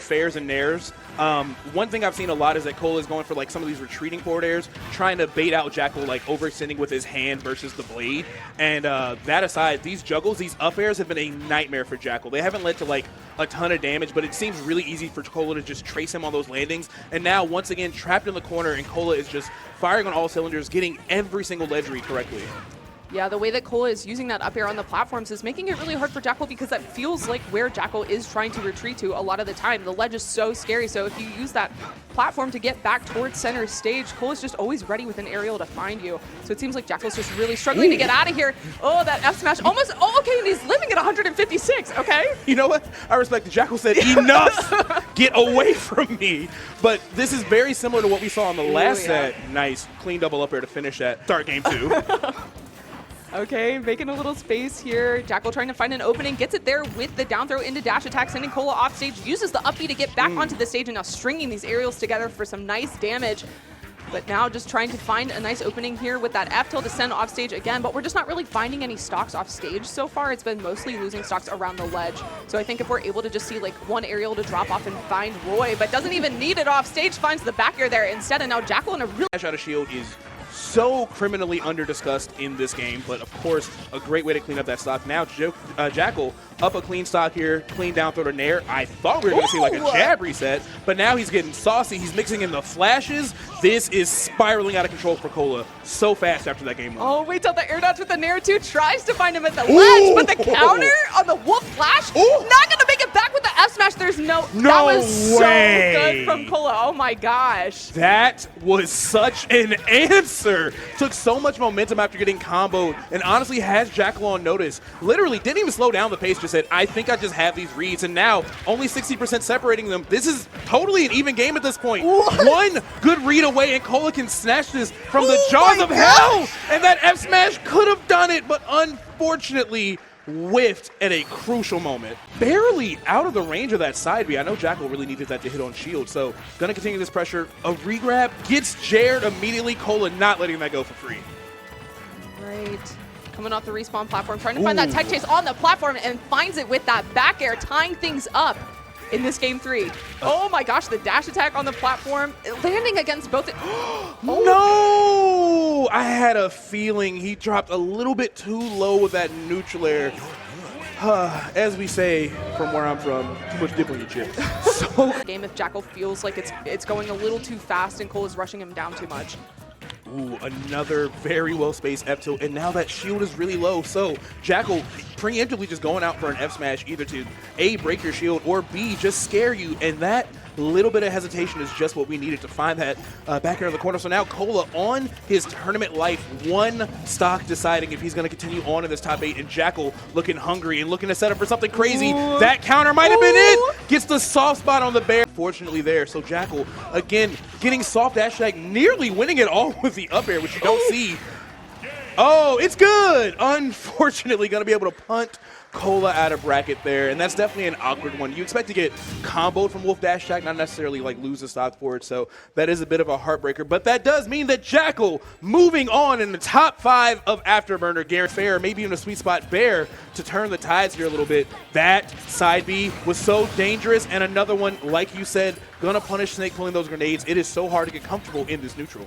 Fairs and nairs. One thing I've seen a lot is that Cole is going for like some of these retreating forward airs, trying to bait out Jackal, like overextending with his hand versus the blade. And that aside, these juggles, these up airs have been a nightmare for Jackal. They haven't led to like a ton of damage, but it seems really easy for Cola to just trace him on those landings. And now, once again, trapped in the corner, and Cola is just firing on all cylinders, getting every single ledge read correctly. Yeah, the way that Cola is using that up air on the platforms is making it really hard for Jackal, because that feels like where Jackal is trying to retreat to a lot of the time. The ledge is so scary, so if you use that platform to get back towards center stage, Cola's just always ready with an aerial to find you. So it seems like Jackal's just really struggling to get out of here. Oh, that F smash almost, oh, okay, and he's living at 156, okay? You know what? I respect it. Jackal said, enough! Get away from me! But this is very similar to what we saw on the last set. Nice, clean double up air to finish that. Start game 2. Okay, making a little space here. Jackal trying to find an opening, gets it there with the down throw into dash attack, sending Cola off stage, uses the up B to get back onto the stage, and now stringing these aerials together for some nice damage. But now just trying to find a nice opening here with that F tilt to send off stage again, but we're just not really finding any stocks off stage so far. It's been mostly losing stocks around the ledge. So I think if we're able to just see like one aerial to drop off and find Roy, but doesn't even need it off stage, finds the back air there instead, and now Jackal in a real Dash out of shield is so criminally under-discussed in this game, but of course, a great way to clean up that stock. Now, Jackal up a clean stock here, clean down throw to nair. I thought we were going to see like a jab reset, but now he's getting saucy. He's mixing in the flashes. This is spiraling out of control for Cola so fast after that game 1. Oh, wait till the air dodge with the nair 2, tries to find him at the ledge, but the counter on the wolf flash, not going to make it back with the F smash. There's no that was way. So good from Cola. Oh my gosh. That was such an answer. Took so much momentum after getting comboed, and honestly has Jackal on notice. Literally didn't even slow down the pace, just said, I think I just have these reads, and now only 60% separating them. This is totally an even game at this point. One good read away, and Cola can snatch this from the jaws of hell, and that F smash could have done it, but unfortunately whiffed at a crucial moment. Barely out of the range of that side B. I know Jackal really needed that to hit on shield, so gonna continue this pressure. A regrab gets jared immediately. Cola not letting that go for free. Right. Coming off the respawn platform, trying to find that tech chase on the platform, and finds it with that back air, tying things up in this game 3. Oh my gosh, the dash attack on the platform, landing against both. No! I had a feeling he dropped a little bit too low with that neutral air. As we say from where I'm from, too much dip on your chip. So game if Jackal feels like it's going a little too fast and Cole is rushing him down too much. Ooh, another very well-spaced F tilt, and now that shield is really low, so Jackal preemptively just going out for an F smash, either to A, break your shield, or B, just scare you, and that little bit of hesitation is just what we needed to find that back air in the corner. So now Cola on his tournament life, one stock deciding if he's going to continue on in this top 8, and Jackal looking hungry and looking to set up for something crazy. That counter might have been it. Gets the soft spot on the bear. Fortunately there, so Jackal again getting soft dash attack, nearly winning it all with the up air, which you don't see. Oh, it's good. Unfortunately, going to be able to punt Cola out of bracket there, and that's definitely an awkward one. You expect to get comboed from Wolf Dash Attack, not necessarily like lose the stock for it, so that is a bit of a heartbreaker, but that does mean that Jackal moving on in the top 5 of Afterburner. Garrett Fair, maybe in a sweet spot. Bear to turn the tides here a little bit. That side B was so dangerous, and another one, like you said, gonna punish Snake pulling those grenades. It is so hard to get comfortable in this neutral.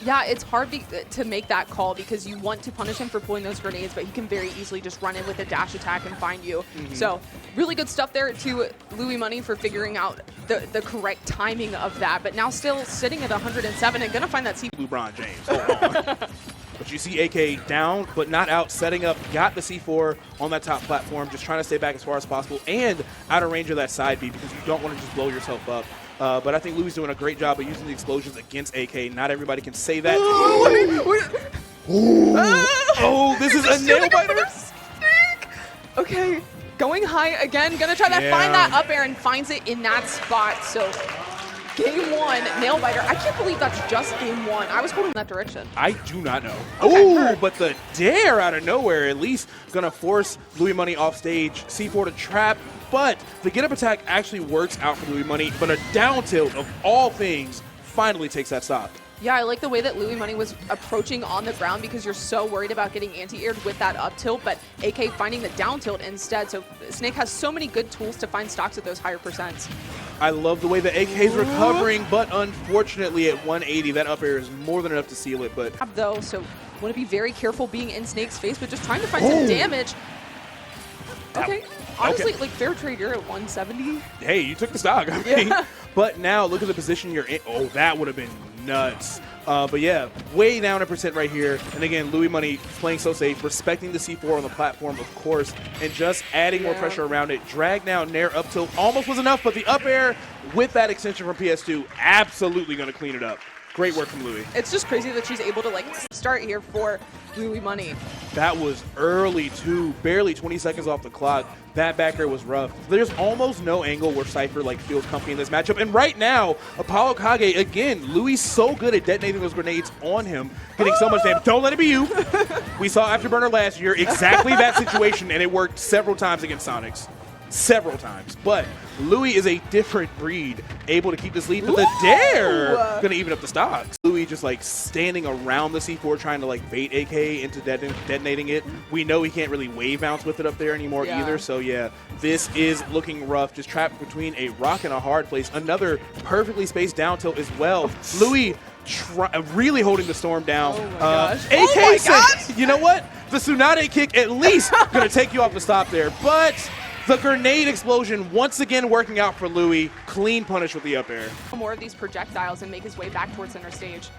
Yeah, it's hard to make that call because you want to punish him for pulling those grenades, but he can very easily just run in with a dash attack and find you. So really good stuff there to Louis Money for figuring out the correct timing of that, but now still sitting at 107 and gonna find that C. LeBron James, hold on. But you see AK down, but not out, setting up, got the C4 on that top platform, just trying to stay back as far as possible and out of range of that side B because you don't want to just blow yourself up. But I think Louis is doing a great job of using the explosions against AK. Not everybody can say that. Oh, this is a nail biter. Okay, going high again. Gonna try to find that up air and finds it in that spot. So game 1, nail biter. I can't believe that's just game 1. I was holding that direction. I do not know. Okay, but the dare out of nowhere, at least gonna force Louis Money off stage. C4 to trap. But the get-up attack actually works out for Louis Money, but a down tilt of all things finally takes that stock. Yeah, I like the way that Louis Money was approaching on the ground because you're so worried about getting anti-aired with that up tilt, but AK finding the down tilt instead. So Snake has so many good tools to find stocks at those higher percents. I love the way the AK is recovering, but unfortunately at 180, that up air is more than enough to seal it. But though, so want to be very careful being in Snake's face, but just trying to find some damage. Okay. Honestly, like fair trade, you're at 170. Hey, you took the stock. I mean, but now look at the position you're in. Oh, that would have been nuts. But yeah, way down a percent right here. And again, Louis Money playing so safe, respecting the C4 on the platform, of course, and just adding more pressure around it. Drag now, Nair up tilt almost was enough, but the up air with that extension from PS2, absolutely going to clean it up. Great work from Louis. It's just crazy that she's able to like start here for Louis Money. That was early too, barely 20 seconds off the clock. That back air was rough. There's almost no angle where Cypher like feels comfy in this matchup. And right now, Apollo Kage, again, Louis so good at detonating those grenades on him, getting so much damage. Don't let it be you. We saw Afterburner last year, exactly that situation, and it worked several times against Sonics. Several times. But Louis is a different breed, able to keep this lead, but the dare gonna even up the stocks. Louis just like standing around the C4 trying to like bait AK into detonating it. We know he can't really wave bounce with it up there anymore either, so yeah, this is looking rough. Just trapped between a rock and a hard place. Another perfectly spaced down tilt as well. Louis really holding the storm down. Oh my gosh. AK said, you know what? The Tsunade kick at least gonna take you off the stop there, but the grenade explosion once again working out for Louis. Clean punish with the up air. More of these projectiles and make his way back towards center stage.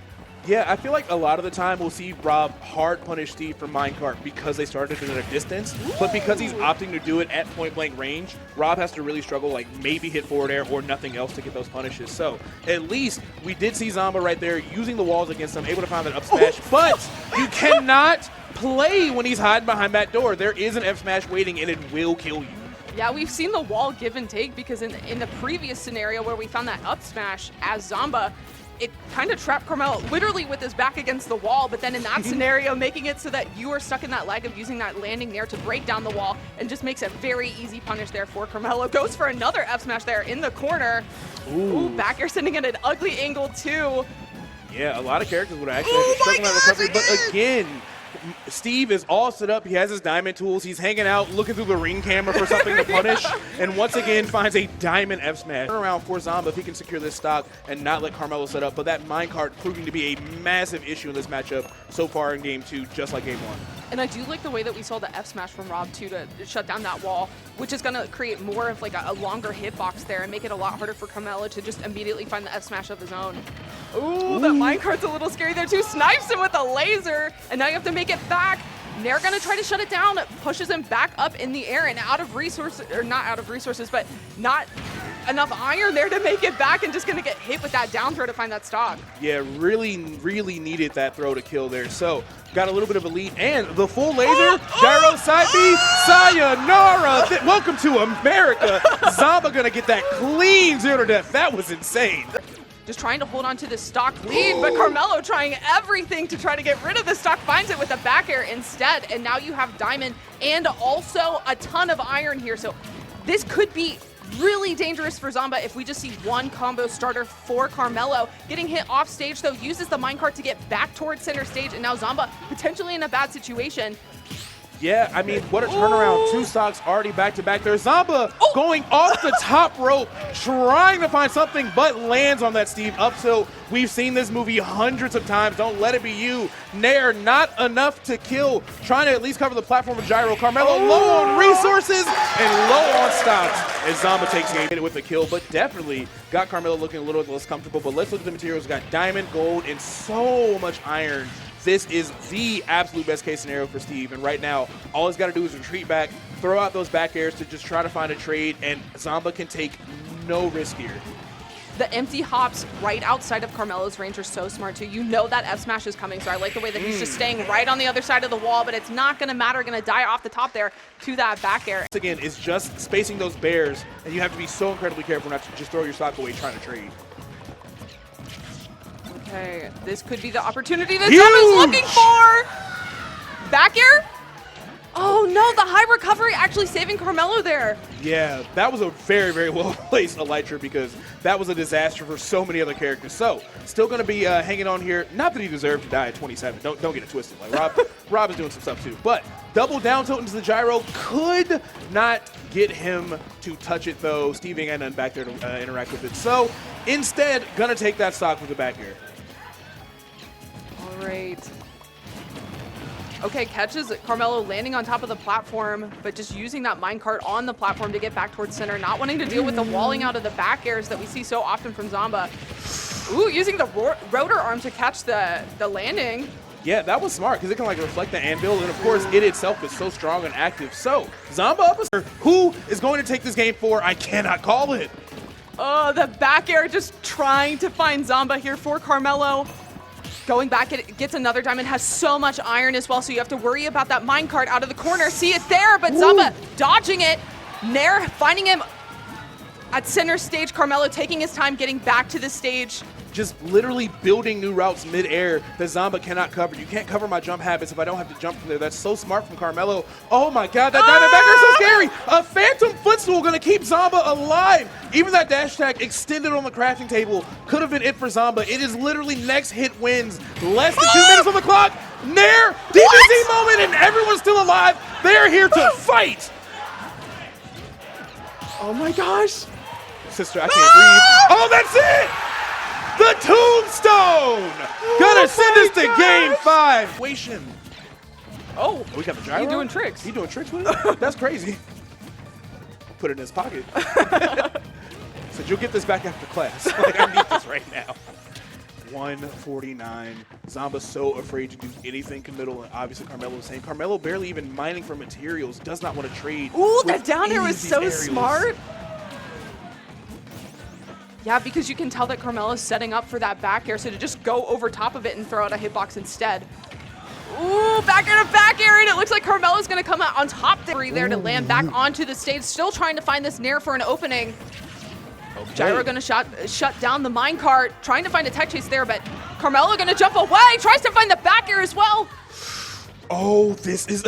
Yeah, I feel like a lot of the time we'll see Rob hard punish Steve from minecart because they started it at a distance, but because he's opting to do it at point blank range, Rob has to really struggle, like maybe hit forward air or nothing else to get those punishes. So at least we did see Zamba right there using the walls against him, able to find that up smash, but you cannot play when he's hiding behind that door. There is an F smash waiting and it will kill you. Yeah, we've seen the wall give and take because in the previous scenario where we found that up smash as Zamba, it kind of trapped Carmelo literally with his back against the wall, but then in that scenario, making it so that you are stuck in that leg of using that landing there to break down the wall and just makes a very easy punish there for Carmelo. Goes for another F smash there in the corner. Ooh, back air sitting at an ugly angle too. Yeah, a lot of characters would actually have to struggle on recovery, but again, Steve is all set up. He has his diamond tools. He's hanging out, looking through the ring camera for something to punish, and once again finds a diamond F smash. Around for Zamba if he can secure this stock and not let Carmelo set up, but that minecart proving to be a massive issue in this matchup so far in game 2, just like game 1. And I do like the way that we saw the F smash from Rob too to shut down that wall, which is going to create more of like a longer hitbox there and make it a lot harder for Carmelo to just immediately find the F smash of his own. Ooh, that minecart's a little scary there too. Snipes him with a laser, and now you have to make it back. Nair gonna try to shut it down, pushes him back up in the air and out of resources, or not out of resources, but not enough iron there to make it back, and just gonna get hit with that down throw to find that stock. Yeah, really needed that throw to kill there. So got a little bit of a lead, and the full laser, gyro side B, sayonara. Welcome to America. Zamba gonna get that clean 0 to death. That was insane. Just trying to hold on to this stock lead, but Carmelo trying everything to try to get rid of the stock, finds it with a back air instead, and now you have diamond and also a ton of iron here. So this could be really dangerous for Zamba if we just see one combo starter for Carmelo. Getting hit off stage though, uses the minecart to get back towards center stage, and now Zamba potentially in a bad situation. Yeah, I mean, what a turnaround. 2 stocks already back-to-back there. Zamba going off the top rope, trying to find something, but lands on that Steve up tilt. We've seen this movie hundreds of times. Don't let it be you. Nair, not enough to kill. Trying to at least cover the platform with gyro. Carmelo low on resources and low on stocks as Zamba takes game with the kill, but definitely got Carmelo looking a little less comfortable. But let's look at the materials. We got diamond, gold, and so much iron. This is the absolute best case scenario for Steve, and right now, all he's got to do is retreat back, throw out those back airs to just try to find a trade, and Zamba can take no risk here. The empty hops right outside of Carmelo's range are so smart too. You know that F smash is coming, so I like the way that he's just staying right on the other side of the wall, but it's not going to matter, going to die off the top there to that back air. Once again, it's just spacing those bears, and you have to be so incredibly careful not to just throw your stock away trying to trade. Okay, this could be the opportunity that Zamba is looking for. Back air? Oh no, the high recovery actually saving Carmelo there. Yeah, that was a very, very well-placed Elytra because that was a disaster for so many other characters. So, still going to be hanging on here. Not that he deserved to die at 27. Don't get it twisted. Like Rob is doing some stuff too. But double down tilt into the gyro could not get him to touch it though. Steve ain't got nothing back there to interact with it. So, instead, going to take that stock with the back air. All right. Okay, catches Carmelo landing on top of the platform, but just using that minecart on the platform to get back towards center, not wanting to deal with the walling out of the back airs that we see so often from Zamba. Ooh, using the rotor arm to catch the landing. Yeah, that was smart because it can like reflect the anvil, and of course it itself is so strong and active. So, Zamba up is who is going to take this game for? I cannot call it. Oh, the back air just trying to find Zamba here for Carmelo. Going back, it gets another diamond, has so much iron as well, so you have to worry about that minecart out of the corner. See it there, but Zamba dodging it. Nair finding him at center stage. Carmelo taking his time getting back to the stage. Just literally building new routes mid-air that Zamba cannot cover. You can't cover my jump habits if I don't have to jump from there. That's so smart from Carmelo. Oh my God, that diamond backer is so scary. A phantom footstool gonna keep Zamba alive. Even that dash attack extended on the crafting table could have been it for Zamba. It is literally next hit wins. Less than 2 minutes on the clock. Nair, DBZ moment, and everyone's still alive. They're here to fight. Oh my gosh. Sister, I can't breathe. Oh, that's it. The tombstone! Gonna send us to game 5. Oh, We got the gyro? he doing tricks. He doing tricks with it? That's crazy. Put it in his pocket. Said, you'll get this back after class. Like, I need this right now. 149. Zamba's so afraid to do anything committal, and obviously Carmelo was saying. Carmelo barely even mining for materials, does not want to trade. Ooh, with that down air any was of these so aerials. smart. Yeah, because you can tell that Carmelo's setting up for that back air, so to just go over top of it and throw out a hitbox instead. Ooh, back air to back air, and it looks like Carmelo's gonna come out on top there to land back onto the stage, still trying to find this Nair for an opening. Okay. Gyro gonna shut down the minecart, trying to find a tech chase there, but Carmelo gonna jump away, tries to find the back air as well. Oh, this is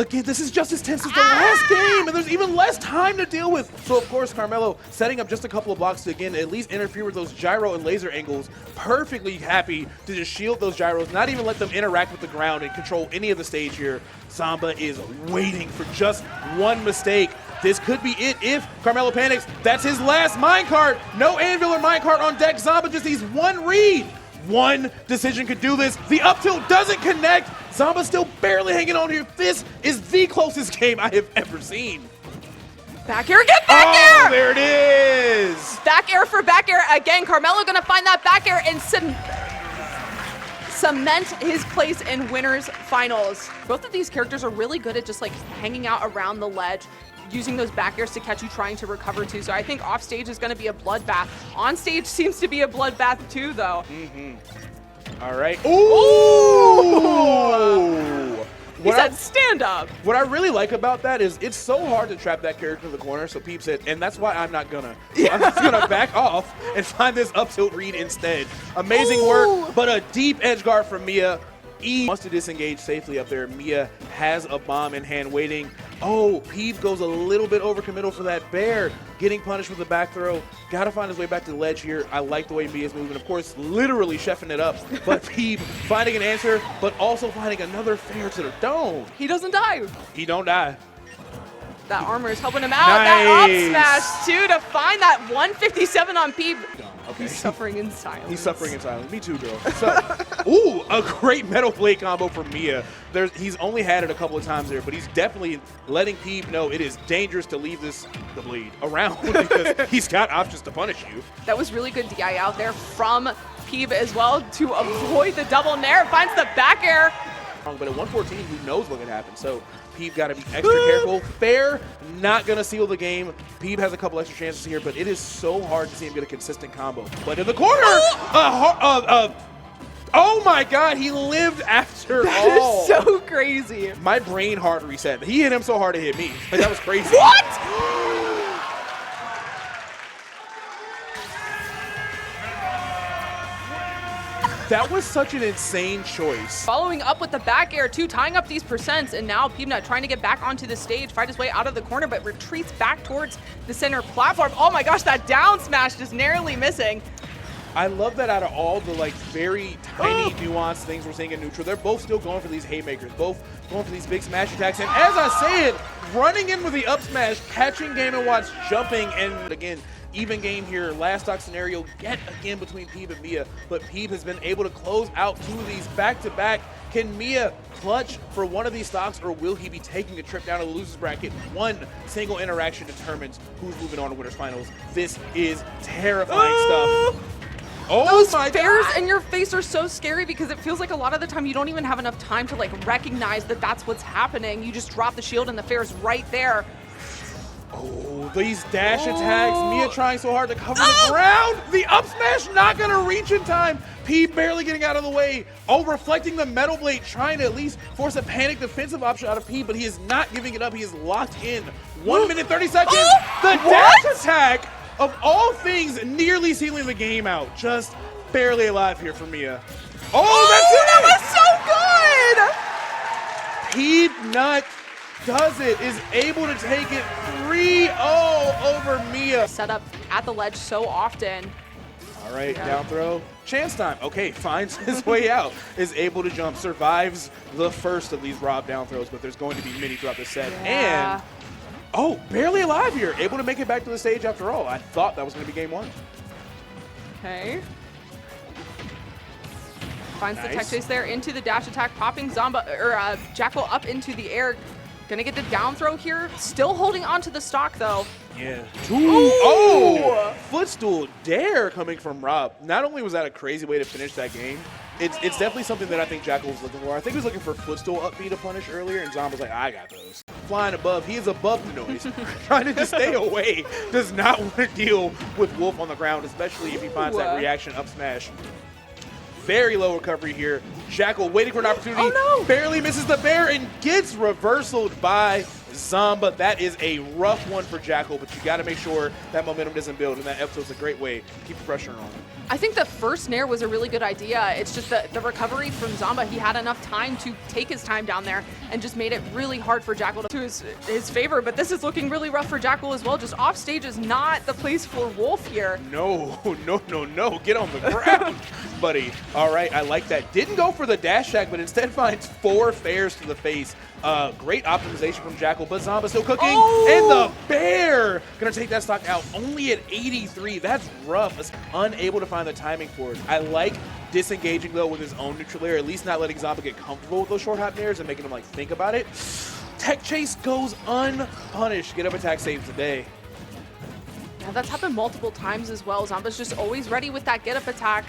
just as tense as the last game, and there's even less time to deal with. So, of course, Carmelo setting up just a couple of blocks to, again, at least interfere with those gyro and laser angles. Perfectly happy to just shield those gyros, not even let them interact with the ground and control any of the stage here. Zamba is waiting for just one mistake. This could be it if Carmelo panics. That's his last minecart. No anvil or minecart on deck. Zamba just needs one read. One decision could do this. The up tilt doesn't connect. Zamba's still barely hanging on here. This is the closest game I have ever seen. Back air, get back air! There it is. Back air for back air again. Carmelo gonna find that back air and cement his place in winners finals. Both of these characters are really good at just like hanging out around the ledge, using those back airs to catch you trying to recover too. So I think off stage is gonna be a bloodbath. On stage seems to be a bloodbath too though. All right. Ooh! He said stand up. What I really like about that is it's so hard to trap that character in the corner, so Peep said, and that's why I'm not gonna. I'm just gonna back off and find this up tilt read instead. Amazing work, but a deep edge guard from Mia. E wants to disengage safely up there. Mia has a bomb in hand waiting. Oh, Peep goes a little bit overcommittal for that bear. Getting punished with the back throw. Gotta find his way back to the ledge here. I like the way Mia's moving. Of course, literally chefing it up. But Peep finding an answer, but also finding another fair to the dome. He doesn't die. He don't die. That armor is helping him out. That up smash too to find that 157 on Peep. Okay. He's suffering in silence. He's suffering in silence. Me too, girl. So, ooh, a great metal blade combo from Mia. He's only had it a couple of times there, but he's definitely letting Peep know it is dangerous to leave the blade around because he's got options to punish you. That was really good DI out there from Peep as well to avoid the double nair. Finds the back air. But at 114, who knows what could happen? So Peep got to be extra careful. Fair, not going to seal the game. Peep has a couple extra chances here, but it is so hard to see him get a consistent combo. But in the corner, oh my God, he lived after all. That is so crazy. My brain hard reset. He hit him so hard it hit me. Like, that was crazy. What? That was such an insane choice. Following up with the back air too, tying up these percents, and now Peanut trying to get back onto the stage, fight his way out of the corner, but retreats back towards the center platform. Oh my gosh, that down smash just narrowly missing. I love that out of all the like very tiny nuanced things we're seeing in neutral, they're both still going for these haymakers, both going for these big smash attacks. And as I said, running in with the up smash, catching Game & Watch, jumping, and again, even game here, last stock scenario yet again between Peeb and Mia, but Peeb has been able to close out 2 of these back-to-back. Can Mia clutch for one of these stocks, or will he be taking a trip down to the losers bracket? One single interaction determines who's moving on to winners finals. This is terrifying stuff. Oh, those my fairs God. in your face are so scary because it feels like a lot of the time you don't even have enough time to like recognize that that's what's happening. You just drop the shield and the fair's right there. Oh, these dash attacks. Mia trying so hard to cover the ground. The up smash not going to reach in time. P barely getting out of the way. Oh, reflecting the Metal Blade, trying to at least force a panic defensive option out of P, but he is not giving it up. He is locked in. 1 minute, 30 seconds. The dash attack, of all things, nearly sealing the game out. Just barely alive here for Mia. Oh, that's it! That was so good! Peanut does it, is able to take it 3-0 over Mia. Set up at the ledge so often. All right, down throw. Chance time. Okay, finds his way out. Is able to jump. Survives the first of these Rob down throws, but there's going to be many throughout the set. Yeah. And, oh, barely alive here. Able to make it back to the stage after all. I thought that was going to be game 1. Okay. Finds the tech Nice. chase there into the dash attack, popping Jackal up into the air. Gonna get the down throw here. Still holding on to the stock though. Yeah. Oh! Footstool dare coming from Rob. Not only was that a crazy way to finish that game, it's definitely something that I think Jackal was looking for. I think he was looking for footstool up B to punish earlier, and Zom was like, I got those. Flying above, he is above the noise. Trying to just stay away. Does not want to deal with Wolf on the ground, especially if he finds that reaction up smash. Very low recovery here. Jackal waiting for an opportunity. Oh, no. Barely misses the bear and gets reversaled by Zomba. That is a rough one for Jackal, but you got to make sure that momentum doesn't build, and that episode's a great way to keep the pressure on. I think the first nair was a really good idea. It's just the recovery from Zomba. He had enough time to take his time down there and just made it really hard for Jackal to his favor. But this is looking really rough for Jackal as well. Just off stage is not the place for Wolf here. No. Get on the ground, buddy. All right, I like that. Didn't go for the dash attack, but instead finds 4 fairs to the face. Great optimization from Jackal, but Zomba still cooking. And the bear gonna take that stock out only at 83. That's rough. It's unable to find the timing for it. I like disengaging though with his own neutral air, at least not letting Zomba get comfortable with those short hop nairs and making him like think about it. Tech chase goes unpunished. Get up attack saves the day. Yeah, that's happened multiple times as well. Zomba's just always ready with that get up attack.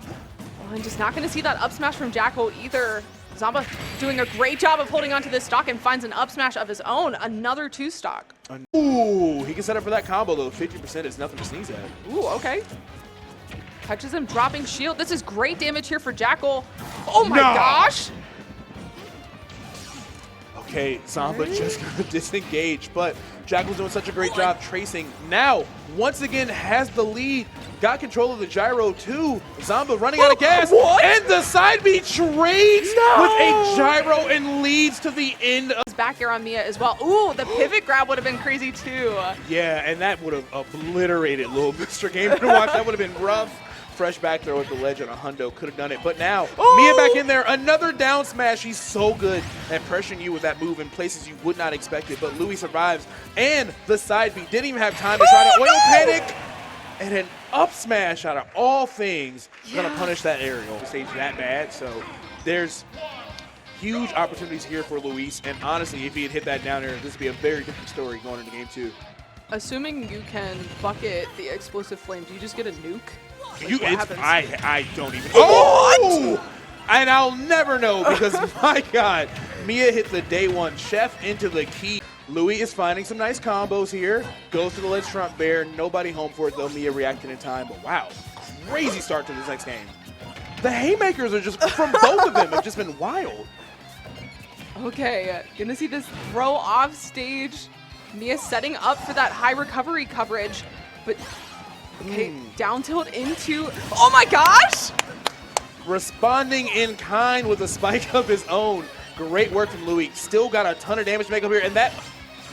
Oh, and just not gonna see that up smash from Jackal either. Zomba doing a great job of holding onto this stock and finds an up smash of his own, another 2 stock. Ooh, he can set up for that combo though. 50% is nothing to sneeze at. Ooh, okay. Catches him dropping shield. This is great damage here for Jackal. Oh my gosh! Okay, Zomba just gonna disengage, but Jackal's doing such a great job tracing. Now, once again, has the lead. Got control of the gyro too. Zomba running out of gas. And the side B trades with a gyro and leads to the end of His back air on Mia as well. Ooh, the pivot grab would have been crazy too. Yeah, and that would have obliterated little Mr. Game to watch. That would have been rough. Fresh back throw at the ledge on a hundo. Could have done it. But now, Mia back in there. Another down smash. He's so good at pressuring you with that move in places you would not expect it. But Louis survives. And the side B didn't even have time to try to oil panic. And an up smash out of all things. Gonna punish that aerial. The stage that bad. So there's huge opportunities here for Luis. And honestly, if he had hit that down air, this would be a very different story going into game 2. Assuming you can bucket the explosive flame, do you just get a nuke? I don't even. Oh! And I'll never know because my God, Mia hit the day 1 chef into the key. Louis is finding some nice combos here. Goes to the ledge front bear. Nobody home for it though. Mia reacting in time. But wow, crazy start to this next game. The haymakers are just from both of them have just been wild. Okay, gonna see this throw off stage. Mia setting up for that high recovery coverage, but okay, down tilt into. Oh my gosh! responding in kind with a spike of his own. Great work from Louis. Still got a ton of damage to make up here, and that...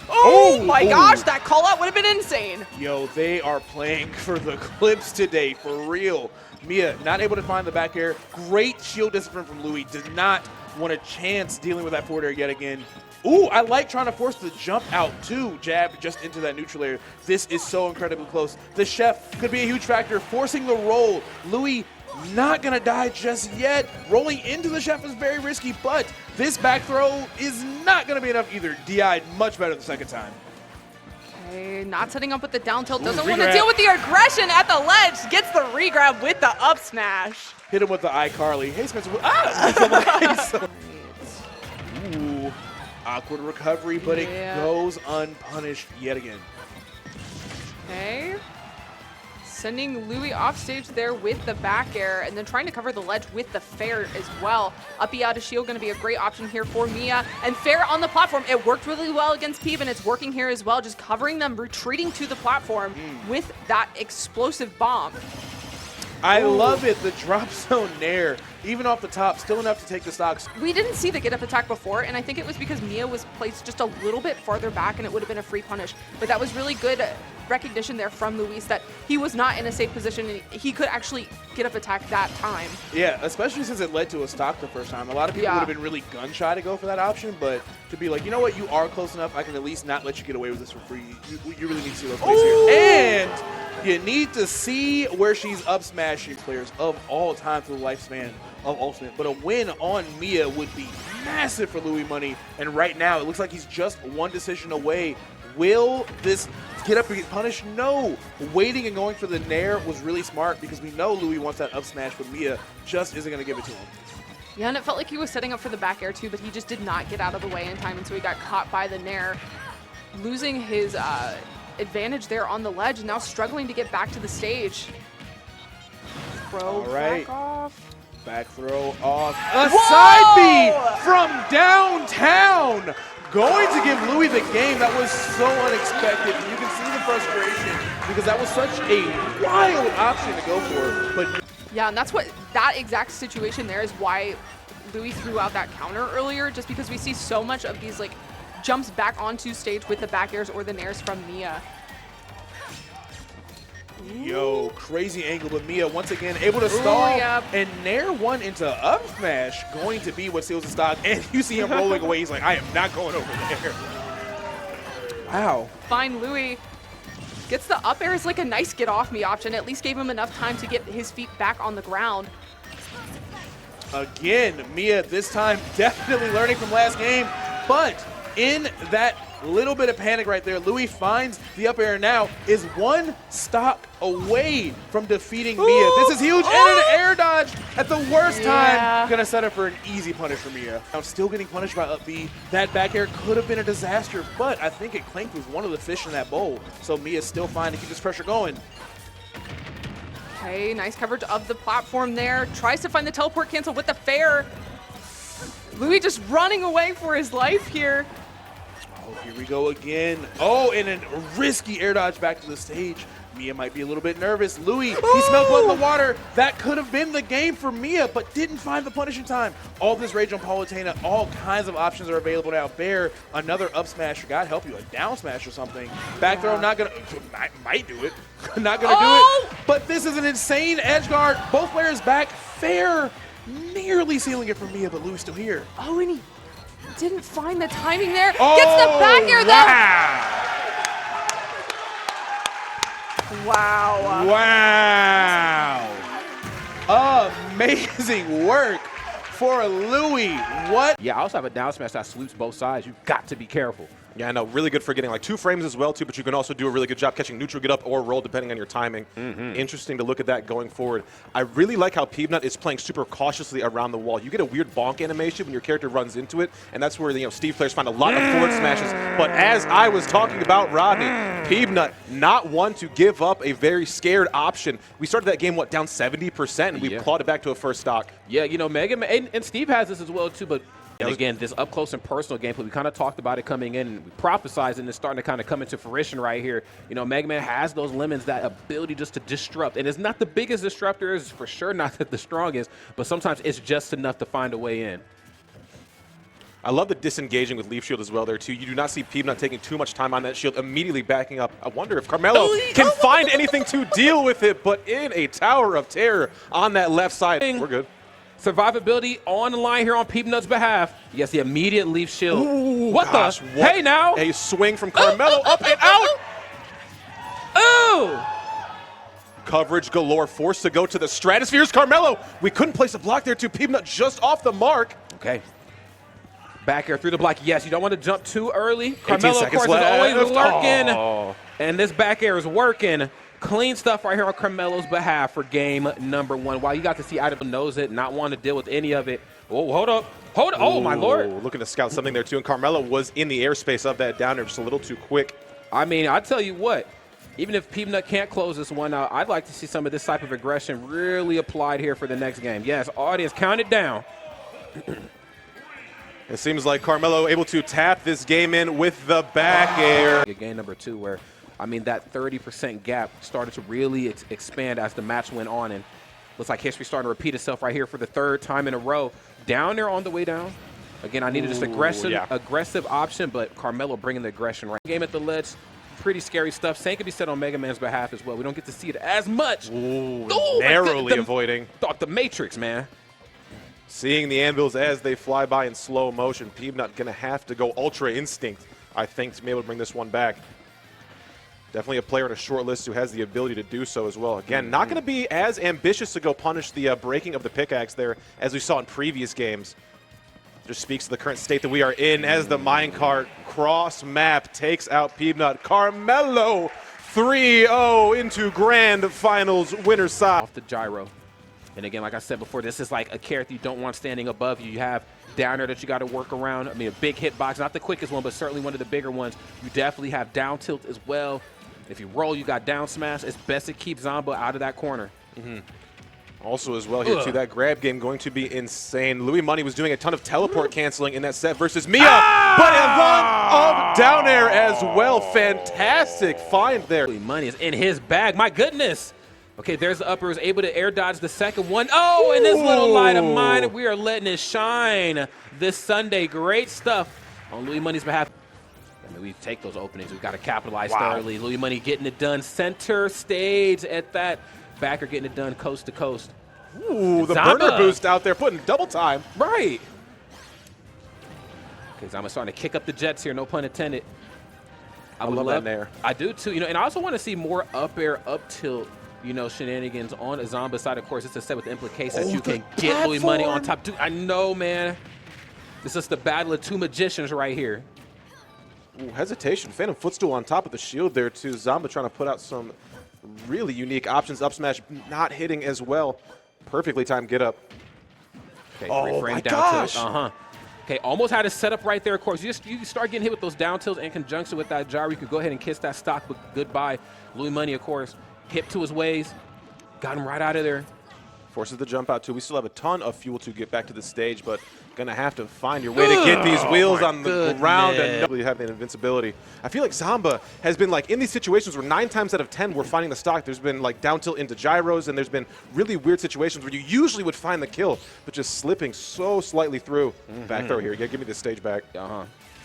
Oh my gosh, that call out would have been insane. Yo, they are playing for the clips today, for real. Mia not able to find the back air. Great shield discipline from Louis. Did not want a chance dealing with that forward air yet again. Ooh, I like trying to force the jump out too. Jab just into that neutral air. This is so incredibly close. The chef could be a huge factor, forcing the roll. Louis not gonna die just yet. Rolling into the chef is very risky, but this back throw is not gonna be enough either. DI'd much better the second time. Okay, not setting up with the down tilt. Doesn't want to deal with the aggression at the ledge. Gets the regrab with the up smash. Hit him with the iCarly. Hey, Spencer. Ah! Ooh, awkward recovery, but it goes unpunished yet again. Okay. Sending Louis off stage there with the back air and then trying to cover the ledge with the fair as well. Uppy out of shield going to be a great option here for Mia. And fair on the platform. It worked really well against Peeb and it's working here as well. Just covering them, retreating to the platform with that explosive bomb. I love it. The drop zone nair, even off the top, still enough to take the stocks. We didn't see the get up attack before, and I think it was because Mia was placed just a little bit farther back and it would have been a free punish. But that was really good recognition there from Luis that he was not in a safe position and he could actually get up attack that time. Yeah, especially since it led to a stock the first time. A lot of people would have been really gun shy to go for that option, but to be like, you know what, you are close enough, I can at least not let you get away with this for free. You really need to see those plays here. And you need to see where she's up smashing players of all time through the lifespan of Ultimate. But a win on Mia would be massive for Louis Money. And right now, it looks like he's just one decision away. Will this get up and get punished? No. Waiting and going for the nair was really smart because we know Louis wants that up smash, but Mia just isn't going to give it to him. Yeah, and it felt like he was setting up for the back air too, but he just did not get out of the way in time, and so he got caught by the nair, losing his advantage there on the ledge, and now struggling to get back to the stage. Throw back off. Back throw off. A side B from downtown. Going to give Louis the game. That was so unexpected. You can see the frustration because that was such a wild option to go for. But yeah, and that's what that exact situation there is why Louis threw out that counter earlier, just because we see so much of these like jumps back onto stage with the back airs or the nairs from Mia. Yo, crazy angle, but Mia once again able to stall and nair one into up smash, going to be what seals the stock. And you see him rolling away. He's like, I am not going over there. Wow. Fine, Louis gets the up air is like a nice get off me option. At least gave him enough time to get his feet back on the ground. Again, Mia this time definitely learning from last game, but in that little bit of panic right there, Louis finds the up air now, is one stock away from defeating Mia. This is huge, and an air dodge at the worst time. Gonna set up for an easy punish for Mia. Now still getting punished by up B. That back air could have been a disaster, but I think it clanked with one of the fish in that bowl. So Mia's still fine to keep this pressure going. Okay, nice coverage of the platform there. Tries to find the teleport cancel with the fair. Louis just running away for his life here. Oh, here we go again. Oh, and a risky air dodge back to the stage. Mia might be a little bit nervous. Louis, he smelled blood in the water. That could have been the game for Mia, but didn't find the punish in time. All this rage on Palutena, all kinds of options are available now. Bear, another up smash. God help you, a down smash or something. Back throw, not gonna, might do it. Not gonna do it. But this is an insane edge guard. Both players back. Fair, nearly sealing it for Mia, but Louis still here. Oh, and he didn't find the timing there. Gets the back air though. Wow. Wow. Amazing work for Louis. What? Yeah, I also have a down smash that salutes both sides. You've got to be careful. Yeah, I know. Really good for getting like 2 frames as well, too, but you can also do a really good job catching neutral get up or roll depending on your timing. Interesting to look at that going forward. I really like how Peebnut is playing super cautiously around the wall. You get a weird bonk animation when your character runs into it, and that's where Steve players find a lot of forward smashes. But as I was talking about Rodney, Peebnut not one to give up a very scared option. We started that game, down 70%, and we clawed it back to a first stock. Yeah, Mega Man and Steve has this as well, too, but And again, this up close and personal gameplay, we kind of talked about it coming in, and we prophesized, and it's starting to kind of come into fruition right here. You know, Mega Man has those lemons, that ability just to disrupt. And it's not the biggest disruptor, it's for sure not the strongest, but sometimes it's just enough to find a way in. I love the disengaging with Leaf Shield as well there, too. You do not see Peanut taking too much time on that shield, immediately backing up. I wonder if Carmelo can find anything to deal with it, but in a tower of terror on that left side. We're good. Survivability on the line here on Peanut's behalf. Yes, the immediate Leaf Shield. Ooh, what gosh, the? What hey, now. A swing from Carmelo, up and out. Ooh. Coverage galore, forced to go to the stratospheres. Carmelo, we couldn't place a block there, too. Peanut just off the mark. Okay. Back air through the block. Yes, you don't want to jump too early. Carmelo, of course, left. is always lurking. Oh. And this back air is working. Clean stuff right here on Carmelo's behalf for game number 1. While you got to see Idol knows it, not want to deal with any of it. Oh, hold up. Hold up. Oh, my Lord. Looking to scout something there, too. And Carmelo was in the airspace of that down there just a little too quick. I mean, I tell you what, even if Peanut can't close this one out, I'd like to see some of this type of aggression really applied here for the next game. Yes, audience, count it down. It seems like Carmelo able to tap this game in with the back air. Game number 2 where, I mean, that 30% gap started to really expand as the match went on, and looks like history starting to repeat itself right here for the 3rd time in a row. Down there on the way down. Again, I needed just aggressive option, but Carmelo bringing the aggression right. Game at the ledge, pretty scary stuff. Same could be said on Mega Man's behalf as well. We don't get to see it as much. Ooh, narrowly avoiding. Thought the Matrix, man. Seeing the anvils as they fly by in slow motion. Peanut going to have to go Ultra Instinct, I think, to be able to bring this one back. Definitely a player in a short list who has the ability to do so as well. Again, not going to be as ambitious to go punish the breaking of the pickaxe there as we saw in previous games. Just speaks to the current state that we are in as the minecart cross map takes out Peanut. Carmelo 3-0 into grand finals winner side. Off the gyro. And again, like I said before, this is like a character you don't want standing above you. You have downer that you got to work around. I mean, a big hitbox, not the quickest one, but certainly one of the bigger ones. You definitely have down tilt as well. If you roll, you got down smash. It's best to keep Zomba out of that corner. Also as well here, too, that grab game going to be insane. Louis Money was doing a ton of teleport canceling in that set versus Mia, but Yvonne of down air as well. Fantastic find there. Louis Money is in his bag. My goodness. Okay, there's the upper, is able to air dodge the second one. Oh, and this little light of mine, we are letting it shine this Sunday. Great stuff on Louis Money's behalf. I mean, we take those openings. We've got to capitalize thoroughly. Louis Money getting it done center stage at that. Backer getting it done coast to coast. Ooh, the burner boost out there, putting double time. Right. Okay, Zama starting to kick up the jets here, no pun intended. I love that there. I do too, you know, and I also want to see more up air, up tilt, you know, shenanigans on a Zomba side. Of course, it's a set with the implication that you can get Louis Money on top. Dude, I know, man. This is the battle of 2 magicians right here. Ooh, hesitation. Phantom footstool on top of the shield there, too. Zomba trying to put out some really unique options. Up smash not hitting as well. Perfectly timed get up. Okay, reframe down tilt. Okay, almost had a setup right there. Of course, you start getting hit with those down tilts in conjunction with that gyro. You could go ahead and kiss that stock, but goodbye. Louis Money, of course, hip to his ways. Got him right out of there. Forces the jump out, too. We still have a ton of fuel to get back to the stage, but going to have to find your way to get these wheels on the ground and really have an invincibility. I feel like Zomba has been like in these situations where 9 times out of 10 we're finding the stock. There's been like down tilt into gyros, and there's been really weird situations where you usually would find the kill, but just slipping so slightly through. Back throw here. Yeah, give me the stage back.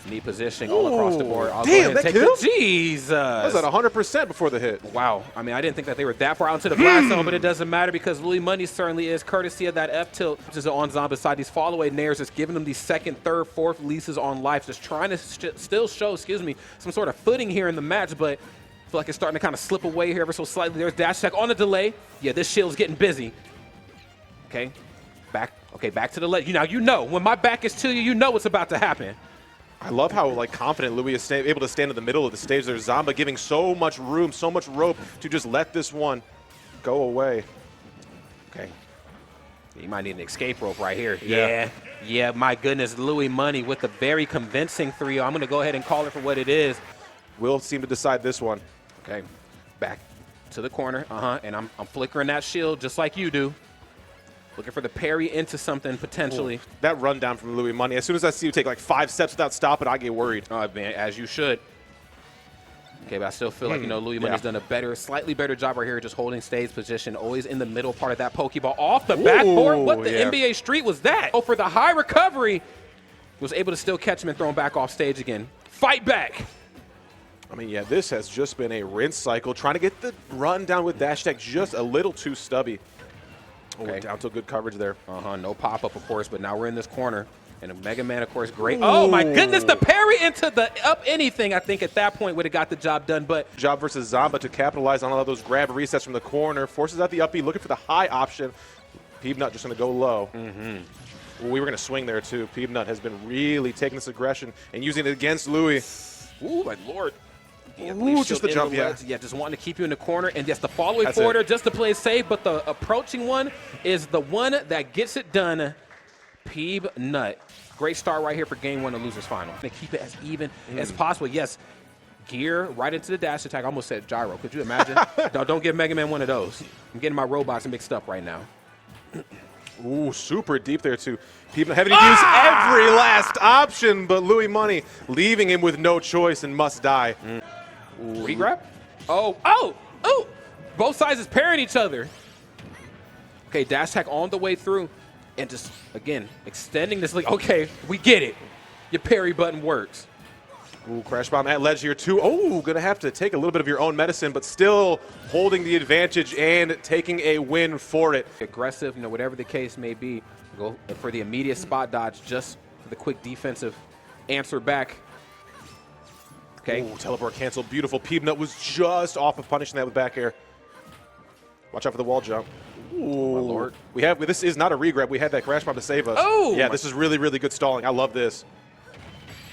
Knee positioning all across the board. I'll damn, that kill? Jesus. That was at 100% before the hit. Wow. I mean, I didn't think that they were that far out into the blast zone, but it doesn't matter because Louis Money certainly is, courtesy of that F tilt, which is on Zomba's side. These fall-away nairs just giving them these 2nd, 3rd, 4th leases on life, just trying to still show, some sort of footing here in the match, but I feel like it's starting to kind of slip away here ever so slightly. There's dash check on the delay. Yeah, this shield's getting busy. Okay. Back to the left. You know, when my back is to you, you know what's about to happen. I love how like confident Louis is able to stand in the middle of the stage. There's Zomba giving so much room, so much rope to just let this one go away. Okay. You might need an escape rope right here. Yeah, my goodness. Louis Money with a very convincing 3-0. I'm going to go ahead and call it for what it is. Will seem to decide this one. Okay. Back to the corner. And I'm flickering that shield just like you do. Looking for the parry into something potentially. Ooh, that rundown from Louis Money. As soon as I see you take like 5 steps without stopping, I get worried. Oh, man, as you should. Okay, but I still feel like, you know, Louis Money's done a slightly better job right here just holding stage position, always in the middle part of that Pokeball. Off the backboard, what the NBA Street was that? Oh, for the high recovery, was able to still catch him and throw him back off stage again. Fight back. I mean, yeah, this has just been a rinse cycle, trying to get the run down with dash attack just a little too stubby. Okay. Oh, down to good coverage there. No pop-up, of course, but now we're in this corner. And a Mega Man, of course, great. Oh, my goodness, the parry into the up anything, I think, at that point would have got the job done. But job versus Zamba to capitalize on all of those grab resets from the corner. Forces out the up B, looking for the high option. Peanut just going to go low. Well, we were going to swing there, too. Peanut has been really taking this aggression and using it against Louis. Ooh, my lord. Ooh, just the jump, yeah. Yeah, just wanting to keep you in the corner. And yes, the follow-away forwarder just to play safe, but the approaching one is the one that gets it done. Peanut. Great start right here for game 1 of losers final. To keep it as even as possible. Yes, gear right into the dash attack. I almost said gyro. Could you imagine? Don't give Mega Man one of those. I'm getting my robots mixed up right now. Ooh, super deep there, too. People having to use every last option, but Louis Money leaving him with no choice and must die. Regrab? Oh! Both sides is pairing each other. Okay, dash attack on the way through. And just, again, extending this lead. Okay, we get it. Your parry button works. Ooh, crash bomb at ledge here, too. Oh, going to have to take a little bit of your own medicine, but still holding the advantage and taking a win for it. Aggressive, you know, whatever the case may be. Go for the immediate spot dodge, just for the quick defensive answer back. Okay. Ooh, teleport canceled. Beautiful. Peanut was just off of punishing that with back air. Watch out for the wall jump. Ooh, my lord. This is not a regrab. We had that crash bomb to save us. Oh! Yeah, this is really, really good stalling. I love this.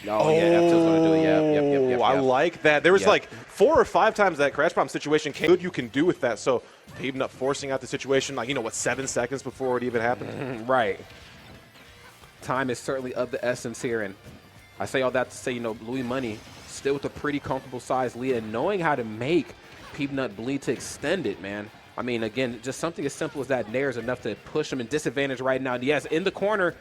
Oh, yeah, F2's going to do it. Yep. I like that. There was like 4 or 5 times that crash bomb situation came. Good you can do with that. So Peanut forcing out the situation, like, 7 seconds before it even happened? Right. Time is certainly of the essence here. And I say all that to say, Louis Money still with a pretty comfortable size lead and knowing how to make Peanut bleed to extend it, man. I mean, again, just something as simple as that nair is enough to push him in disadvantage right now. Yes, in the corner.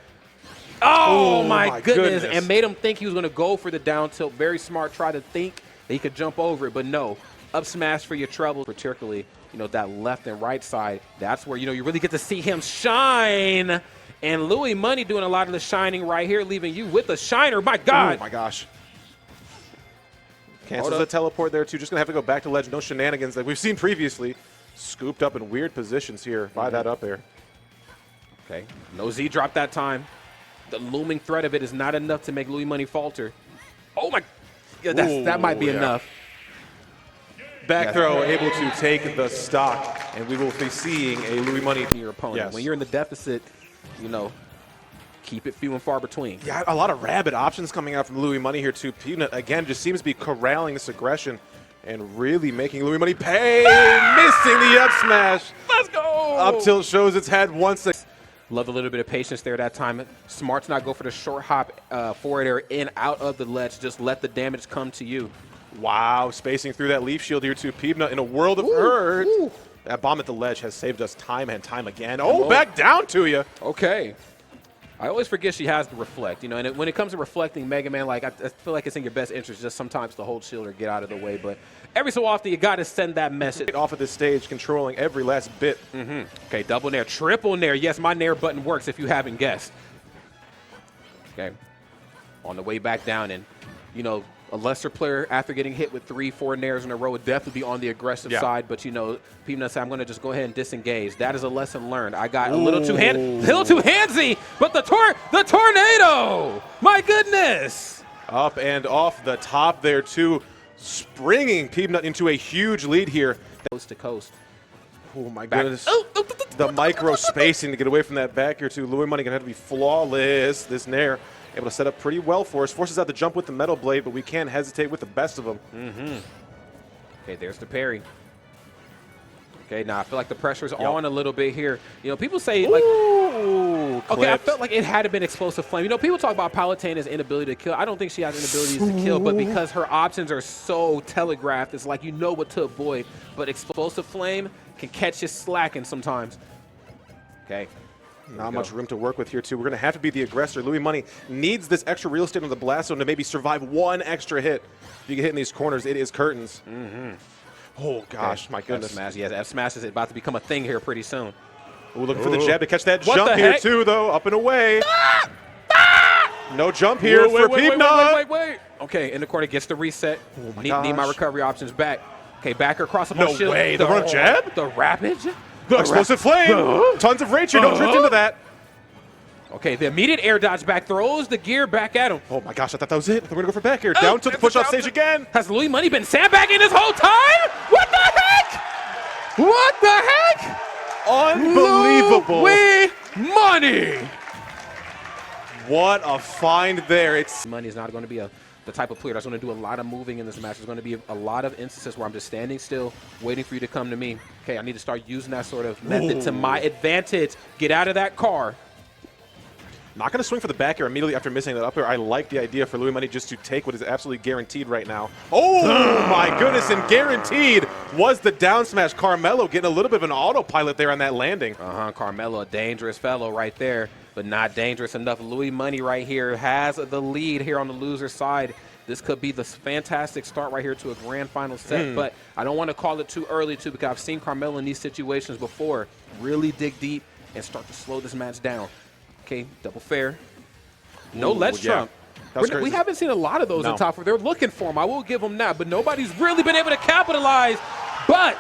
Oh, my goodness. And made him think he was going to go for the down tilt. Very smart. Try to think that he could jump over it, but no. Up smash for your trouble, particularly, that left and right side. That's where, you really get to see him shine. And Louis Money doing a lot of the shining right here, leaving you with a shiner. My God. Oh, my gosh. Cancels the teleport there, too. Just going to have to go back to ledge. No shenanigans that we've seen previously. Scooped up in weird positions here by that up air. Okay. No Z drop that time. The looming threat of it is not enough to make Louis Money falter. Oh, my. Yeah, that might be enough. Back throw able to take the stock, and we will be seeing a Louis Money. Your opponent. When you're in the deficit, keep it few and far between. Yeah, a lot of rabbit options coming out from Louis Money here, too. Peanut, again, just seems to be corralling this aggression and really making Louis Money pay. Missing the up smash. Let's go. Up tilt shows its head once. Love a little bit of patience there that time. Smart to not go for the short hop forward air in out of the ledge. Just let the damage come to you. Wow, spacing through that leaf shield here, too. Peanut in a world of hurt. That bomb at the ledge has saved us time and time again. Oh, back down to you. Okay. I always forget she has to reflect, and when it comes to reflecting Mega Man, like I feel like it's in your best interest just sometimes to hold shield or get out of the way, but every so often you got to send that message. Off of this stage, controlling every last bit. Okay, double nair, triple nair. Yes, my nair button works if you haven't guessed. Okay, on the way back down, and a lesser player after getting hit with 3-4 nairs in a row would definitely be on the aggressive side, but Peanut said, I'm going to just go ahead and disengage. That is a lesson learned. I got a little too handsy, but the tornado! My goodness! Up and off the top there, too. Springing Peanut into a huge lead here. Coast to coast. Oh, my goodness. The micro spacing to get away from that back here, too. Louis Money going to have to be flawless. This nair able to set up pretty well for us. Forces out the jump with the metal blade, but we can't hesitate with the best of them. Okay, there's the parry. Okay, now I feel like the pressure's on a little bit here. People say, like, okay, I felt like it had to been explosive flame. People talk about Palutena's inability to kill. I don't think she has inabilities to kill, but because her options are so telegraphed, it's like you know what to avoid. But explosive flame can catch you slacking sometimes. Okay. Not much room to work with here, too. We're going to have to be the aggressor. Louis Money needs this extra real estate on the blast zone to maybe survive one extra hit. If you get hit in these corners, it is curtains. Oh, gosh, my goodness. F-smash, yes, F-smash is about to become a thing here pretty soon. Ooh, looking for the jab to catch that What jump the here, heck? too, though. Up and away. No jump here for Peepnut. Wait. Okay, in the corner, gets the reset. Oh, my Need my gosh. recovery options back. Okay, backer across the No ball shield. way, the run jab? The rapid? The explosive flame. Tons of rage here. Don't drift into that. Okay, the immediate air dodge back throws the gear back at him. Oh, my gosh, I thought that was it. We're going to go for back here. Down to the push-off stage again. Has Louis Money been sandbagging this whole time? What the heck? What the heck? Unbelievable. Louis Money. What a find there. It's Money is not going to be the type of player that's going to do a lot of moving in this match. There's going to be a lot of instances where I'm just standing still, waiting for you to come to me. Okay, I need to start using that sort of method to my advantage. Get out of that car. not going to swing for the back air immediately after missing that up air. I like the idea for Louis Money just to take what is absolutely guaranteed right now. Oh, my goodness, and guaranteed was the down smash. Carmelo getting a little bit of an autopilot there on that landing. Carmelo, a dangerous fellow right there, but not dangerous enough. Louis Money right here has the lead here on the loser side. This could be the fantastic start right here to a grand final set, but I don't want to call it too early, too, because I've seen Carmelo in these situations before really dig deep and start to slow this match down. Okay, double fair. No let's trump. We haven't seen a lot of those in top four. They're looking for them. I will give them that, but nobody's really been able to capitalize. But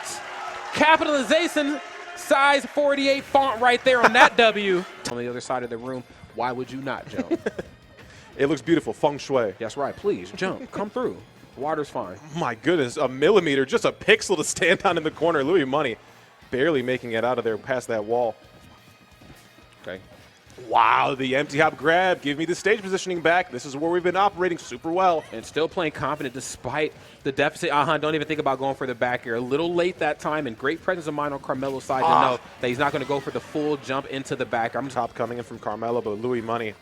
capitalization, size 48 font right there on that W. On the other side of the room, why would you not jump? It looks beautiful. Feng shui. That's right. Please jump. Come through. Water's fine. My goodness, a millimeter, just a pixel to stand on in the corner. Louis Money barely making it out of there past that wall. Okay. Wow, the empty hop grab. Give me the stage positioning back. This is where we've been operating super well. And still playing confident despite the deficit. Don't even think about going for the back air. A little late that time, and great presence of mind on Carmelo's side to know that he's not going to go for the full jump into the back. Top coming in from Carmelo, but Louis Money,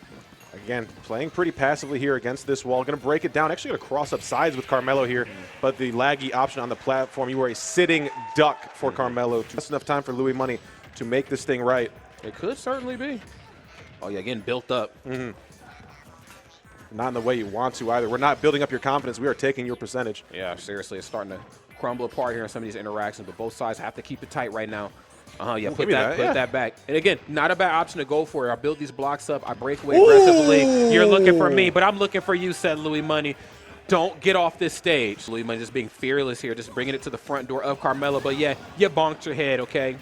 again, playing pretty passively here against this wall. Going to break it down. Actually going to cross up sides with Carmelo here, but the laggy option on the platform. You are a sitting duck for Carmelo. Just enough time for Louis Money to make this thing right. It could certainly be. Oh, yeah, getting built up. Not in the way you want to either. We're not building up your confidence. We are taking your percentage. Yeah, seriously, it's starting to crumble apart here in some of these interactions, but both sides have to keep it tight right now. Yeah, put that back. And again, not a bad option to go for it. I build these blocks up. I break away aggressively. You're looking for me, but I'm looking for you, said Louis Money. Don't get off this stage. Louis Money just being fearless here, just bringing it to the front door of Carmelo. But yeah, you bonked your head, okay?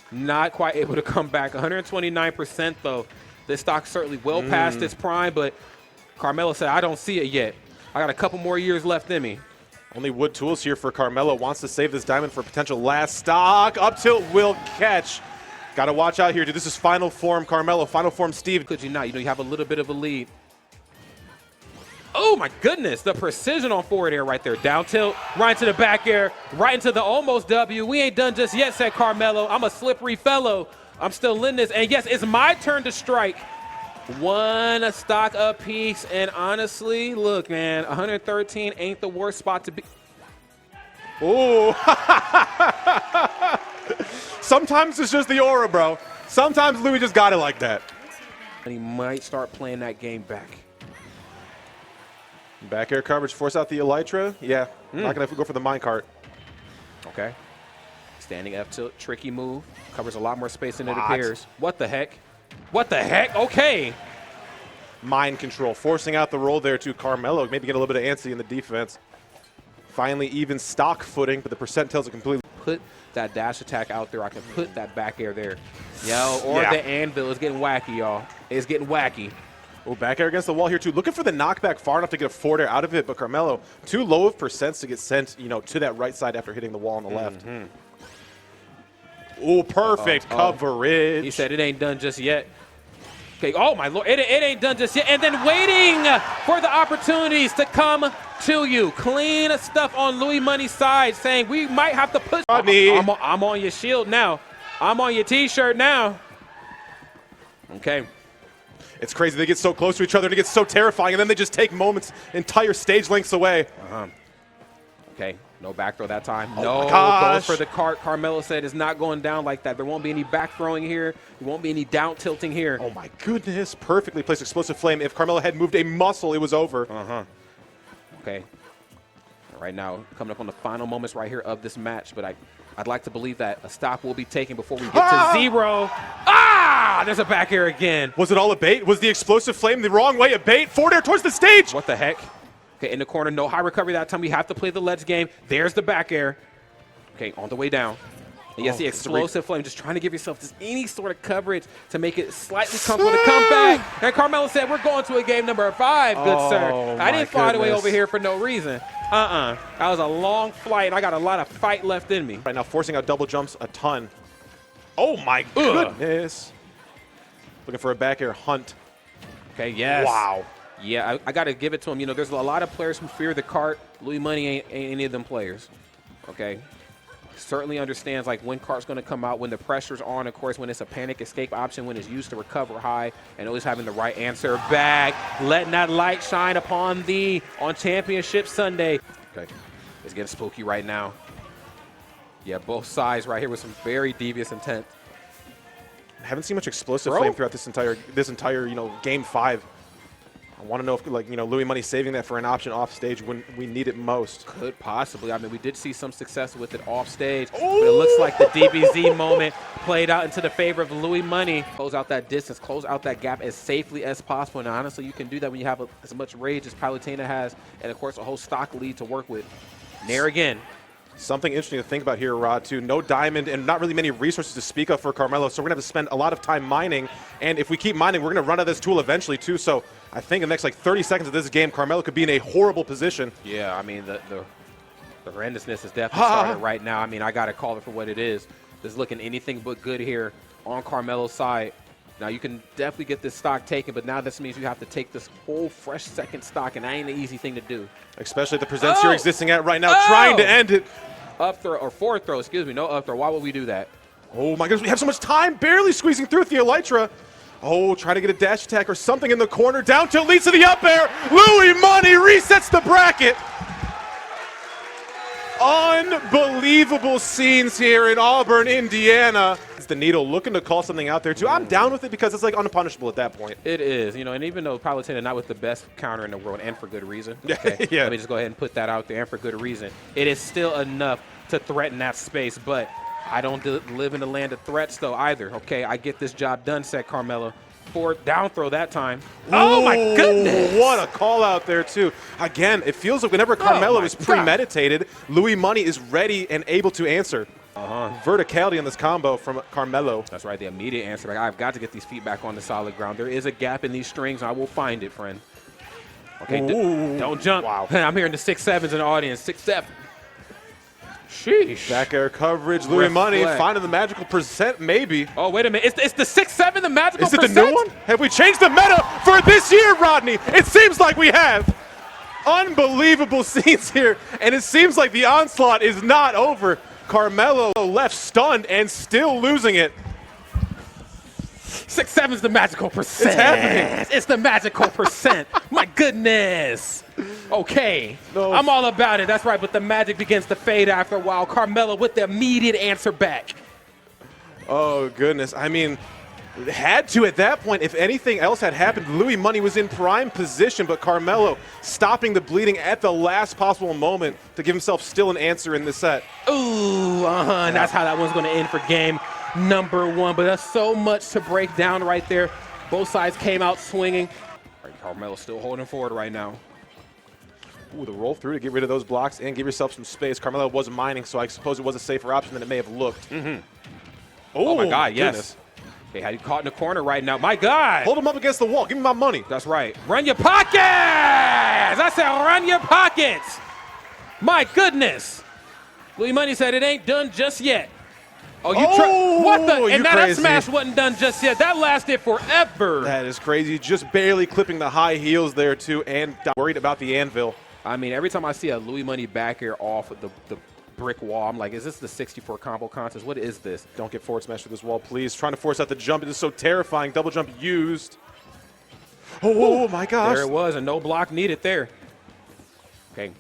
Not quite able to come back. 129% though. This stock certainly well past its prime, but Carmelo said, I don't see it yet. I got a couple more years left in me. Only wood tools here for Carmelo. Wants to save this diamond for potential last stock. Up tilt will catch. Got to watch out here, dude. This is final form Carmelo, final form Steve. Could you not? You know, you have a little bit of a lead. Oh my goodness, the precision on forward air right there. Down tilt, right into the back air, right into the almost W. We ain't done just yet, said Carmelo. I'm a slippery fellow. I'm still in this. And yes, it's my turn to strike. One stock apiece, and honestly, look, man, 113 ain't the worst spot to be. Ooh. Sometimes it's just the aura, bro. Sometimes Louis just got it like that. And he might start playing that game back. Back air coverage, force out the Elytra. Yeah, not going to go for the minecart. Okay. Standing F tilt, tricky move. Covers a lot more space than it appears. What the heck? What the heck? Okay. Mind control, forcing out the roll there to Carmelo. Maybe get a little bit of antsy in the defense. Finally, even stock footing, but the percent tells it completely. Put that dash attack out there. I can put that back air there. Yo, or the anvil is getting wacky, y'all. It's getting wacky. Oh, back air against the wall here, too. Looking for the knockback far enough to get a forward air out of it, but Carmelo, too low of percents to get sent, to that right side after hitting the wall on the left. Oh, perfect coverage. He said it ain't done just yet. Okay, oh my Lord, it ain't done just yet. And then waiting for the opportunities to come to you. Clean stuff on Louis Money's side, saying we might have to push. I'm on your shield now. I'm on your T-shirt now. Okay. It's crazy. They get so close to each other and it gets so terrifying, and then they just take moments, entire stage lengths away. Okay. No back throw that time. Oh No, my gosh. goes for the cart. Carmelo said it's not going down like that. There won't be any back throwing here. There won't be any down tilting here. Oh my goodness. Perfectly placed explosive flame. If Carmelo had moved a muscle, it was over. Okay. Right now, coming up on the final moments right here of this match, but I'd like to believe that a stop will be taken before we get to 0. Ah! There's a back air again. Was it all a bait? Was the explosive flame the wrong way a bait? Forward air towards the stage. What the heck? Okay, in the corner, no high recovery that time. We have to play the ledge game. There's the back air. Okay, on the way down. And yes, the explosive flame, just trying to give yourself just any sort of coverage to make it slightly comfortable to come back. And Carmelo said, we're going to a game number 5, good sir. I didn't fly away over here for no reason. That was a long flight, and I got a lot of fight left in me. Right now, forcing out double jumps a ton. Oh my goodness. Looking for a back air hunt. Okay, yes. Wow. Yeah, I got to give it to him. You know, there's a lot of players who fear the cart. Louis Money ain't any of them players. Okay. Certainly understands like when cart's going to come out, when the pressure's on, of course, when it's a panic escape option, when it's used to recover high, and always having the right answer back, letting that light shine upon thee on Championship Sunday. Okay. It's getting spooky right now. Yeah, both sides right here with some very devious intent. Haven't seen much explosive flame throughout this entire game 5. I want to know if, Louis Money saving that for an option off stage when we need it most. Could possibly. I mean, we did see some success with it off stage, but it looks like the DBZ moment played out into the favor of Louis Money. Close out that distance, close out that gap as safely as possible. And honestly, you can do that when you have as much rage as Palutena has, and of course, a whole stock lead to work with. Nair again. Something interesting to think about here, Rod, too. No diamond and not really many resources to speak of for Carmelo, so we're going to have to spend a lot of time mining. And if we keep mining, we're going to run out of this tool eventually, too. So I think in the next, 30 seconds of this game, Carmelo could be in a horrible position. Yeah, I mean, the horrendousness is definitely started right now. I mean, I got to call it for what it is. This is looking anything but good here on Carmelo's side. Now, you can definitely get this stock taken, but now this means you have to take this whole fresh second stock, and that ain't an easy thing to do. Especially at the presents you're existing at right now, trying to end it. Up throw, or forward throw, excuse me, no up throw. Why would we do that? Oh my goodness, we have so much time, barely squeezing through the Elytra. Oh, trying to get a dash attack or something in the corner. Down tilt leads to the up air. Louis Money resets the bracket. Unbelievable scenes here in Auburn, Indiana. It's the Needle looking to call something out there too. I'm down with it because it's unpunishable at that point. It is, and even though Palutena not with the best counter in the world, and for good reason. Okay, yeah. Let me just go ahead and put that out there, and for good reason. It is still enough to threaten that space, but I don't live in the land of threats though either. Okay, I get this job done, said Carmelo. Forward down throw that time. Oh my goodness! What a call out there too. Again, it feels like whenever Carmelo is premeditated, Louis Money is ready and able to answer. Verticality on this combo from Carmelo. That's right, the immediate answer. I've got to get these feet back on the solid ground. There is a gap in these strings. I will find it, friend. Okay, don't jump. Wow. I'm hearing the 6-7s in the audience. 6-7. Sheesh. Back air coverage. Louis Money finding the magical percent, maybe. Oh, wait a minute. It's the 6-7, the magical percent? Is it the new one? Have we changed the meta for this year, Rodney? It seems like we have. Unbelievable scenes here, and it seems like the onslaught is not over. Carmelo left stunned and still losing it. 6-7's the magical percent. It's happening. It's the magical percent. My goodness. Okay. No. I'm all about it. That's right, but the magic begins to fade after a while. Carmelo with the immediate answer back. Oh, goodness. I mean, it had to at that point. If anything else had happened, Louis Money was in prime position, but Carmelo stopping the bleeding at the last possible moment to give himself still an answer in this set. Ooh, and that's how that one's going to end for game number 1. But that's so much to break down right there. Both sides came out swinging. All right, Carmelo's still holding forward right now. Ooh, the roll through to get rid of those blocks and give yourself some space. Carmelo was mining, so I suppose it was a safer option than it may have looked. Oh, my God, yes. Goodness. Okay, how you caught in the corner right now. My God. Hold him up against the wall. Give me my money. That's right. Run your pockets! I said run your pockets! My goodness. Louis Money said it ain't done just yet. Oh, what the? And that smash wasn't done just yet. That lasted forever. That is crazy. Just barely clipping the high heels there, too, and worried about the anvil. I mean, every time I see a Louis Money back air off of the brick wall, I'm like, is this the 64 combo contest? What is this? Don't get forward smash to this wall, please. Trying to force out the jump. It is so terrifying. Double jump used. Oh, my gosh. There it was, and no block needed there. Okay.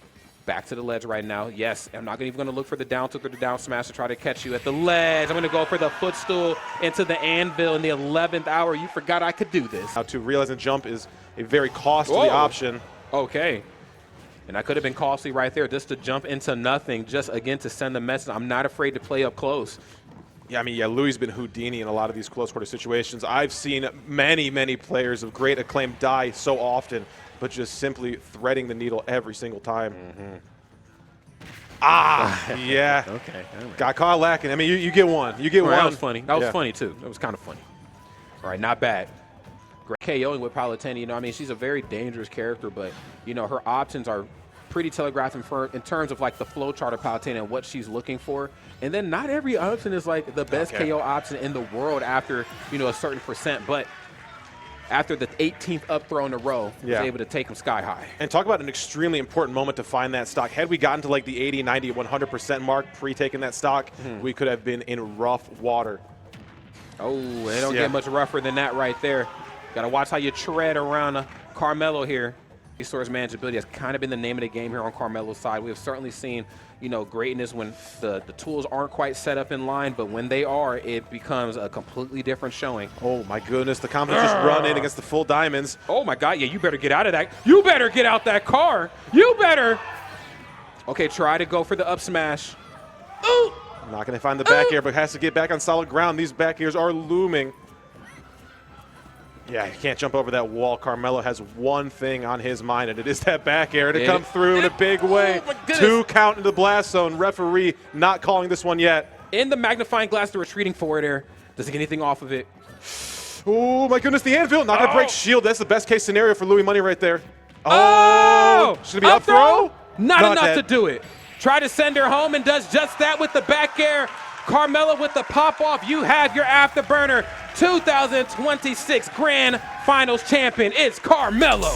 Back to the ledge right now. Yes, I'm not even going to look for the down tilt or the down smash to try to catch you at the ledge. I'm going to go for the footstool into the anvil in the 11th hour. You forgot I could do this. Now to realize and jump is a very costly Whoa. option. Okay. And that could have been costly right there, just to jump into nothing, just, again, to send the message. I'm not afraid to play up close. Yeah, I mean, Louis been Houdini in a lot of these close quarter situations. I've seen many, many players of great acclaim die so often, but just simply threading the needle every single time. Yeah. Okay. All right. Got caught lacking. I mean, you get one. You get All one. right, that was funny. That was Yeah. funny, too. That was kind of funny. All right, not bad. Great KOing with Palutena. You know, I mean, she's a very dangerous character, but, you know, her options are pretty telegraphed in terms of, like, the flow chart of Palutena and what she's looking for. And then not every option is, like, the best KO option in the world after, you know, a certain percent. But after the 18th up throw in a row, was able to take him sky high. And talk about an extremely important moment to find that stock. Had we gotten to like the 80, 90, 100% mark pre-taking that stock, we could have been in rough water. Oh, they don't get much rougher than that right there. Got to watch how you tread around Carmelo here. Resource manageability has kind of been the name of the game here on Carmelo's side. We have certainly seen, you know, greatness when the tools aren't quite set up in line, but when they are, it becomes a completely different showing. Oh my goodness, the confidence just run in against the full diamonds. Oh my God, yeah, you better get out of that. You better get out that car. You better. Okay, try to go for the up smash. Ooh. Not going to find the back air, but has to get back on solid ground. These back airs are looming. Yeah, he can't jump over that wall. Carmelo has one thing on his mind, and it is that back air to come through in a big way. Oh my goodness. 2 count into the blast zone. Referee not calling this one yet. In the magnifying glass, the retreating forward air. Doesn't get anything off of it. Oh my goodness, the anvil. Not going to break shield. That's the best case scenario for Louis Money right there. Oh! Should it be up throw? Not enough dead. to do it. Try to send her home and does just that with the back air. Carmelo with the pop-off. You have your Afterburner 2026 Grand Finals champion. It's Carmelo.